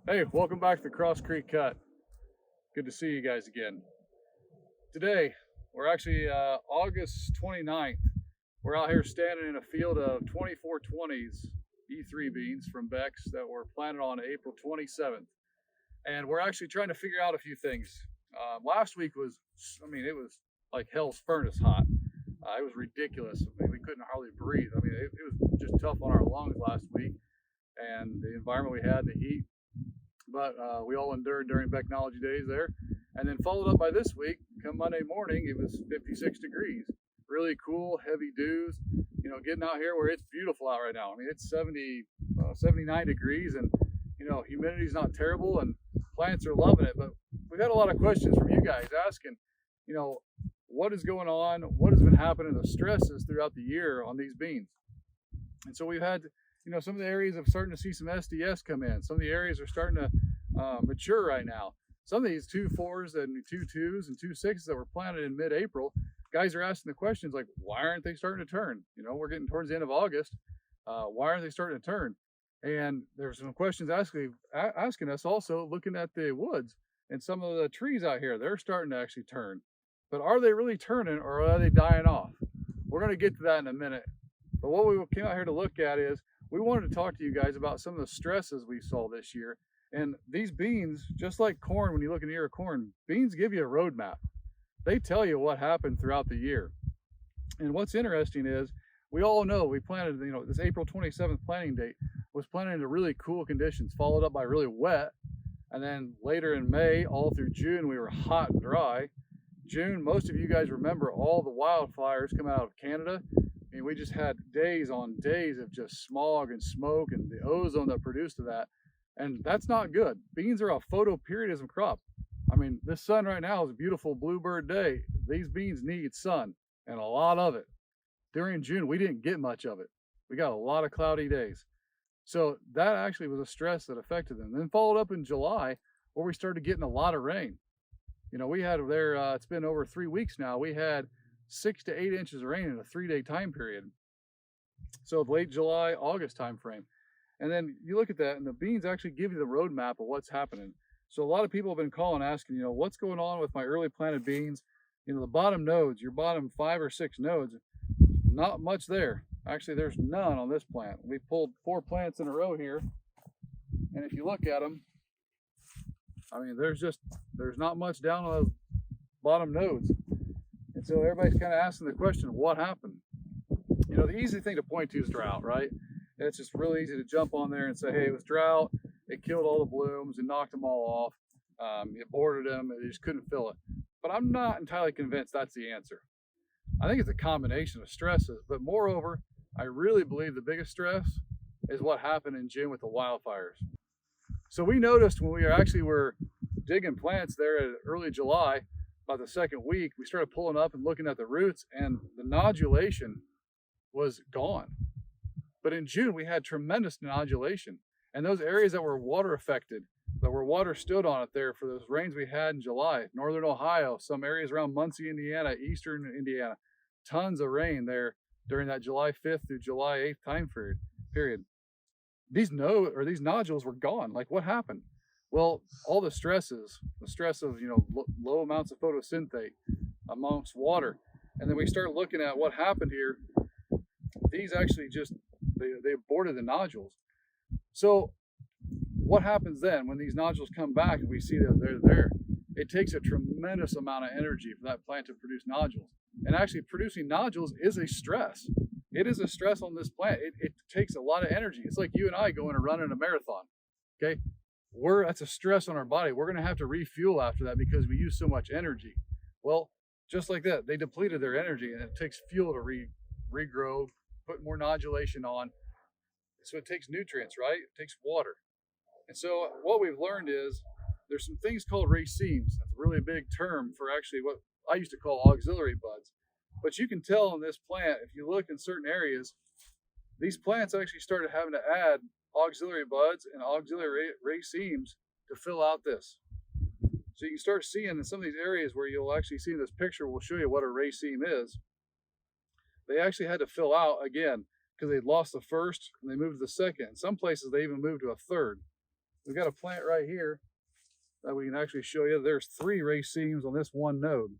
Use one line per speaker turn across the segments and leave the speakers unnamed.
Hey, welcome back to the Cross Creek Cut. Good to see you guys again. Today, we're actually August 29th. We're out here standing in a field of 2420s E3 beans from Beck's that were planted on April 27th. And we're actually trying to figure out a few things. Last week was, it was like hell's furnace hot. It was ridiculous. We couldn't hardly breathe. It was just tough on our lungs last week and the environment we had, the heat. But we all endured during Technology Days there. And then followed up by this week, come Monday morning, it was 56 degrees. Really cool, heavy dews. Getting out here where it's beautiful out right now. It's 79 degrees, and humidity's not terrible, and plants are loving it. But we've had a lot of questions from you guys asking, you know, what is going on, what has been happening, the stresses throughout the year on these beans. And so we've had, some of the areas are starting to see some SDS come in. Some of the areas are starting to mature right now. Some of these 2.4s and 2.2s and 2.6s that were planted in mid-April, guys are asking the questions like, why aren't they starting to turn? We're getting towards the end of August. Why aren't they starting to turn? And there's some questions asking us also looking at the woods and some of the trees out here. They're starting to actually turn. But are they really turning, or are they dying off? We're going to get to that in a minute. But what we came out here to look at is we wanted to talk to you guys about some of the stresses we saw this year. And these beans, just like corn, when you look in the ear of corn, beans give you a roadmap. They tell you what happened throughout the year. And what's interesting is we all know we planted, this April 27th planting date was planted into really cool conditions, followed up by really wet. And then later in May, all through June, we were hot and dry. June, most of you guys remember all the wildfires coming out of Canada. We just had days on days of just smog and smoke and the ozone that produced of that. And that's not good. Beans are a photoperiodism crop. This sun right now is a beautiful bluebird day. These beans need sun, and a lot of it. During June, we didn't get much of it. We got a lot of cloudy days. So that actually was a stress that affected them. Then followed up in July, where we started getting a lot of rain. We had there, it's been over 3 weeks now, we had 6 to 8 inches of rain in a 3-day time period. So late July, August time frame. And then you look at that, and the beans actually give you the roadmap of what's happening. So a lot of people have been calling, asking, what's going on with my early planted beans? The bottom nodes, your bottom 5 or 6 nodes, not much there. Actually, there's none on this plant. We pulled 4 plants in a row here, and if you look at them, there's not much down on those bottom nodes. And so everybody's kind of asking the question, what happened? The easy thing to point to is drought, right? And it's just really easy to jump on there and say, hey, it was drought. It killed all the blooms and knocked them all off. It boarded them. It just couldn't fill it. But I'm not entirely convinced that's the answer. I think it's a combination of stresses. But moreover, I really believe the biggest stress is what happened in June with the wildfires. So we noticed when we were digging plants there in early July, about the second week, we started pulling up and looking at the roots, and the nodulation was gone. But in June, we had tremendous nodulation. And those areas that were water affected, that were water stood on it there for those rains we had in July, northern Ohio, some areas around Muncie, Indiana, eastern Indiana, tons of rain there during that July 5th through July 8th time period. These nodules were gone. Like, what happened? Well, all the stress of low amounts of photosynthate amongst water. And then we start looking at what happened here. These actually they aborted the nodules. So what happens then when these nodules come back and we see that they're there? It takes a tremendous amount of energy for that plant to produce nodules. And actually producing nodules is a stress. It is a stress on this plant. It takes a lot of energy. It's like you and I going and running a marathon. Okay? That's a stress on our body. We're going to have to refuel after that because we use so much energy. Well, just like that, they depleted their energy, and it takes fuel to regrow, put more nodulation on. So it takes nutrients, right? It takes water. And so what we've learned is there's some things called racemes. That's a really big term for actually what I used to call auxiliary buds. But you can tell in this plant, if you look in certain areas, these plants actually started having to add auxiliary buds and auxiliary racemes to fill out this. So you can start seeing in some of these areas where you'll actually see in this picture, we'll show you what a raceme is. They actually had to fill out again because they'd lost the first and they moved to the second. In some places, they even moved to a third. we've got a plant right here that we can actually show you. There's 3 racemes on this one node.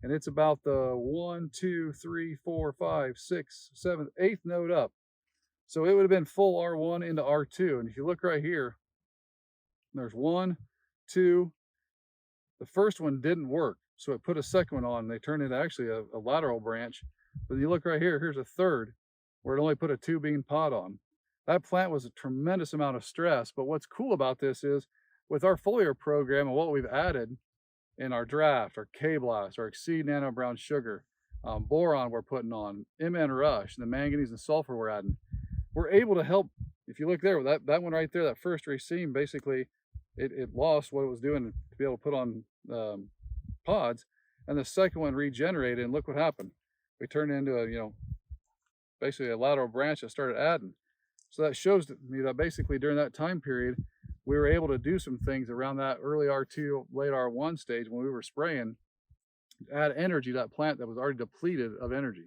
And it's about the 1, 2, 3, 4, 5, 6, 7, 8th node up. So it would have been full R1 into R2. And if you look right here, there's 1, 2. The first one didn't work. So it put a second one on. And they turned into actually a lateral branch. But you look right here, here's a third where it only put a 2-bean pod on. That plant was a tremendous amount of stress. But what's cool about this is with our foliar program and what we've added in our draft, our K-Blast, our Exceed Nano Brown Sugar, boron we're putting on, MN Rush, the manganese and sulfur we're adding, we're able to help. If you look there, that one right there, that first raceme, basically it lost what it was doing to be able to put on pods, and the second one regenerated, and look what happened. We turned into a, basically a lateral branch that started adding. So that shows me that basically during that time period, we were able to do some things around that early R2, late R1 stage when we were spraying to add energy to that plant that was already depleted of energy.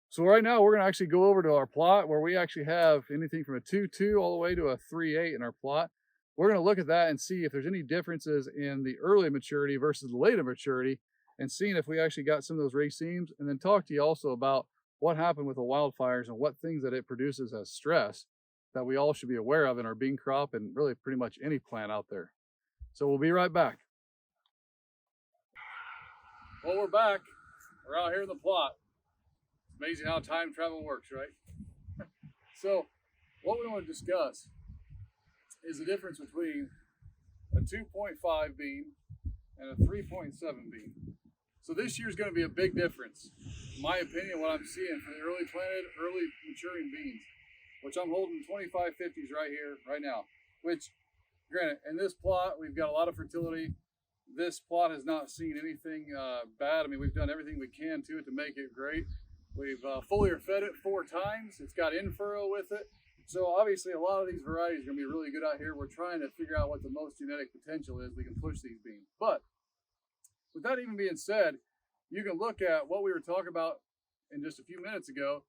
So right now we're going to actually go over to our plot where we actually have anything from a 2.2 all the way to a 3.8 in our plot. We're going to look at that and see if there's any differences in the early maturity versus the later maturity, and seeing if we actually got some of those racemes, and then talk to you also about what happened with the wildfires and what things that it produces as stress that we all should be aware of in our bean crop and really pretty much any plant out there. So we'll be right back. Well, we're back. We're out here in the plot. It's amazing how time travel works, right? So what we want to discuss is the difference between a 2.5 bean and a 3.7 bean. So this year's going to be a big difference, in my opinion, what I'm seeing for the early planted, early maturing beans, which I'm holding 2550s right here, right now, which, granted, in this plot, we've got a lot of fertility. This plot has not seen anything bad. I mean, we've done everything we can to it to make it great. We've foliar fed it 4 times. It's got in-furrow with it. So obviously a lot of these varieties are gonna be really good out here. We're trying to figure out what the most genetic potential is we can push these beans. But with that even being said, you can look at what we were talking about in just a few minutes ago,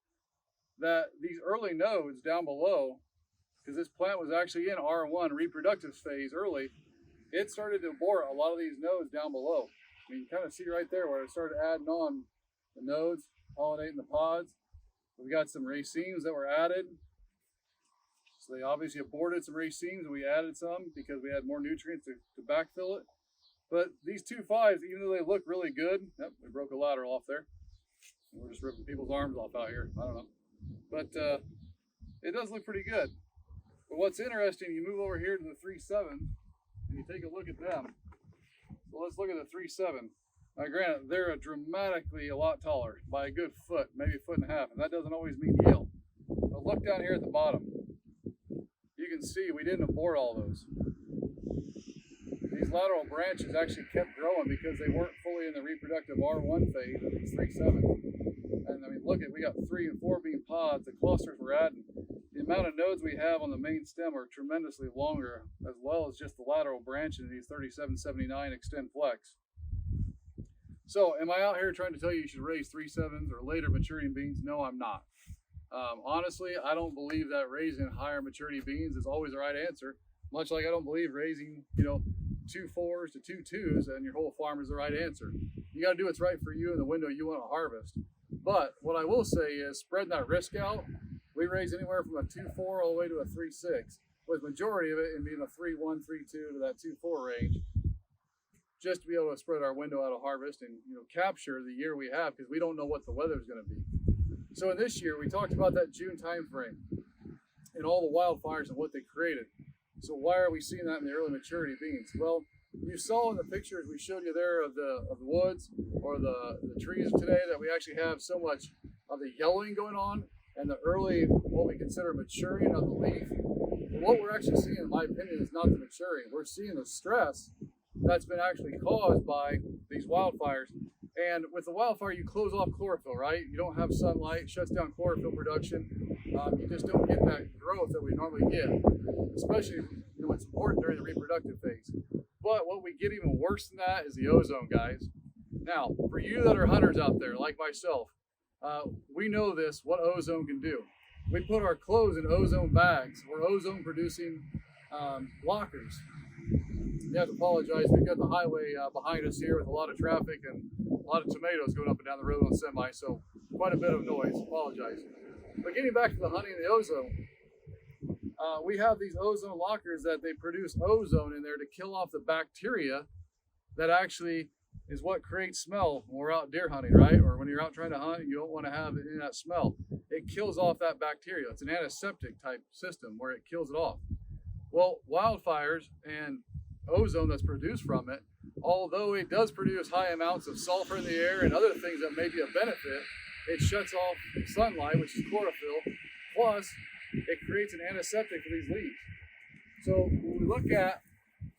that these early nodes down below, because this plant was actually in R1 reproductive phase early, it started to abort a lot of these nodes down below. I mean, you can kind of see right there where it started adding on the nodes, pollinating the pods. We got some racemes that were added. So they obviously aborted some racemes, and we added some because we had more nutrients to backfill it. But these 2.5s, even though they look really good, yep, we broke a lateral off there. We're just ripping people's arms off out here. I don't know. But it does look pretty good. But what's interesting, you move over here to the 3.7 and you take a look at them. So let's look at the 3.7. Now granted, they're dramatically a lot taller by a good foot, maybe a foot and a half, and that doesn't always mean yield. But look down here at the bottom. You can see we didn't abort all those. These lateral branches actually kept growing because they weren't fully in the reproductive R1 phase of these 3.7s. And I mean, look at, we got 3 and 4 bean pods, the clusters we're adding. The amount of nodes we have on the main stem are tremendously longer, as well as just the lateral branch in these 3779 Extend Flex. So am I out here trying to tell you you should raise 3.7s or later maturing beans? No, I'm not. Honestly, I don't believe that raising higher maturity beans is always the right answer. Much like I don't believe raising, 2.4s to 2.2s and your whole farm is the right answer. You got to do what's right for you in the window you want to harvest. But what I will say is spreading that risk out. We raise anywhere from a 2.4 all the way to a 3.6, with majority of it in being a 3.1, 3.2 to that 2.4 range, just to be able to spread our window out of harvest and capture the year we have, because we don't know what the weather is going to be. So in this year, we talked about that June time frame and all the wildfires and what they created. So why are we seeing that in the early maturity beans? Well, you saw in the pictures we showed you there of the woods or the trees today that we actually have so much of the yellowing going on and the early, what we consider maturing of the leaf. But what we're actually seeing, in my opinion, is not the maturing. We're seeing the stress that's been actually caused by these wildfires. And with the wildfire, you close off chlorophyll, right? You don't have sunlight, shuts down chlorophyll production. You just don't get that growth that we normally get, especially it's important during the reproductive phase. But what we get even worse than that is the ozone, guys. Now, for you that are hunters out there, like myself, we know what ozone can do. We put our clothes in ozone bags. We're ozone producing lockers. You have to apologize. We've got the highway behind us here with a lot of traffic and a lot of tomatoes going up and down the road on semi, so quite a bit of noise. Apologize. But getting back to the honey and the ozone, we have these ozone lockers that they produce ozone in there to kill off the bacteria that actually is what creates smell when we're out deer hunting, right? Or when you're out trying to hunt, you don't want to have any of that smell. It kills off that bacteria. It's an antiseptic type system where it kills it off. Well, wildfires and ozone that's produced from it, although it does produce high amounts of sulfur in the air and other things that may be a benefit, it shuts off sunlight, which is chlorophyll, plus it creates an antiseptic for these leaves. So when we look at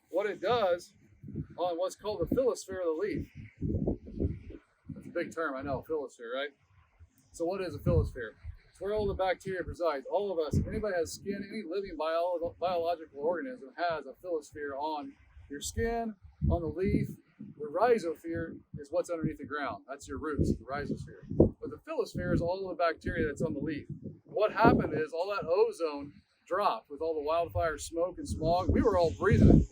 what it does on what's called the phyllosphere of the leaf, that's a big term, I know, phyllosphere, right? So what is a phyllosphere? It's where all the bacteria resides. All of us, anybody has skin, any living biological organism has a phyllosphere on your skin, on the leaf. The rhizosphere is what's underneath the ground. That's your roots, the rhizosphere. But the phyllosphere is all of the bacteria that's on the leaf. What happened is all that ozone dropped with all the wildfire smoke and smog. We were all breathing it.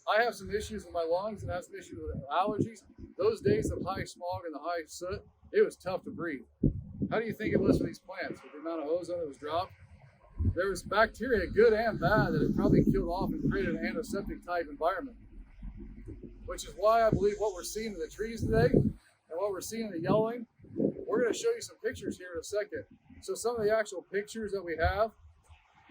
I have some issues with my lungs and have some issues with allergies. Those days of high smog and the high soot, it was tough to breathe. How do you think it was for these plants with the amount of ozone that was dropped? There was bacteria, good and bad, that it probably killed off and created an antiseptic type environment. Which is why I believe what we're seeing in the trees today and what we're seeing in the yellowing, we're going to show you some pictures here in a second. So some of the actual pictures that we have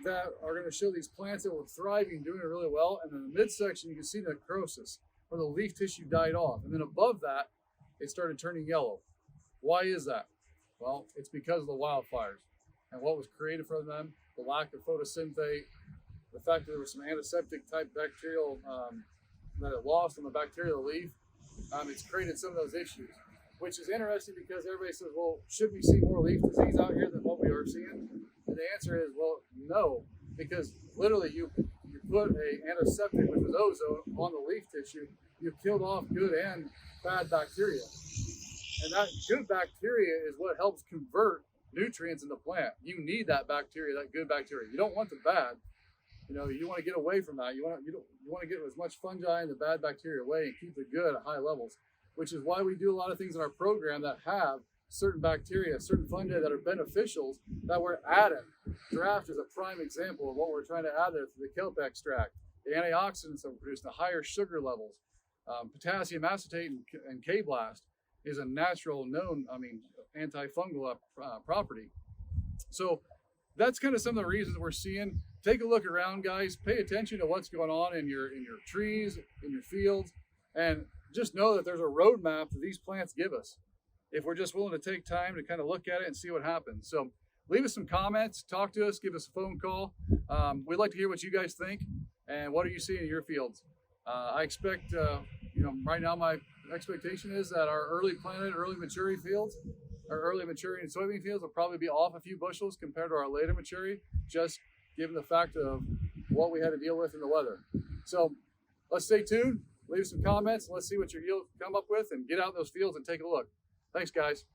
that are going to show these plants that were thriving, doing it really well. And in the midsection, you can see necrosis, where the leaf tissue died off. And then above that, it started turning yellow. Why is that? Well, it's because of the wildfires and what was created from them, the lack of photosynthate, the fact that there was some antiseptic type bacterial that it lost on the bacterial leaf. It's created some of those issues, which is interesting because everybody says, well, should we see more leaf disease out here than what we are seeing? And the answer is, well, no, because literally you put an antiseptic, which was ozone, on the leaf tissue, you killed off good and bad bacteria. And that good bacteria is what helps convert nutrients in the plant. You need that bacteria, that good bacteria. You don't want the bad. You know, you want to get away from that. You want to get as much fungi and the bad bacteria away and keep the good at high levels, which is why we do a lot of things in our program that have certain bacteria, certain fungi that are beneficials that we're adding. Draft is a prime example of what we're trying to add there through the kelp extract. The antioxidants that we produce, the higher sugar levels, potassium acetate and K-blast is a natural known, antifungal property. So that's kind of some of the reasons we're seeing. Take a look around, guys. Pay attention to what's going on in your trees, in your fields, and just know that there's a roadmap that these plants give us if we're just willing to take time to kind of look at it and see what happens. So leave us some comments, talk to us, give us a phone call. We'd like to hear what you guys think and what are you seeing in your fields. I expect, right now my expectation is that our early planted, early maturing fields, our early maturing soybean fields will probably be off a few bushels compared to our later maturing, just given the fact of what we had to deal with in the weather. So let's stay tuned, leave some comments, and let's see what your yield come up with and get out in those fields and take a look. Thanks, guys.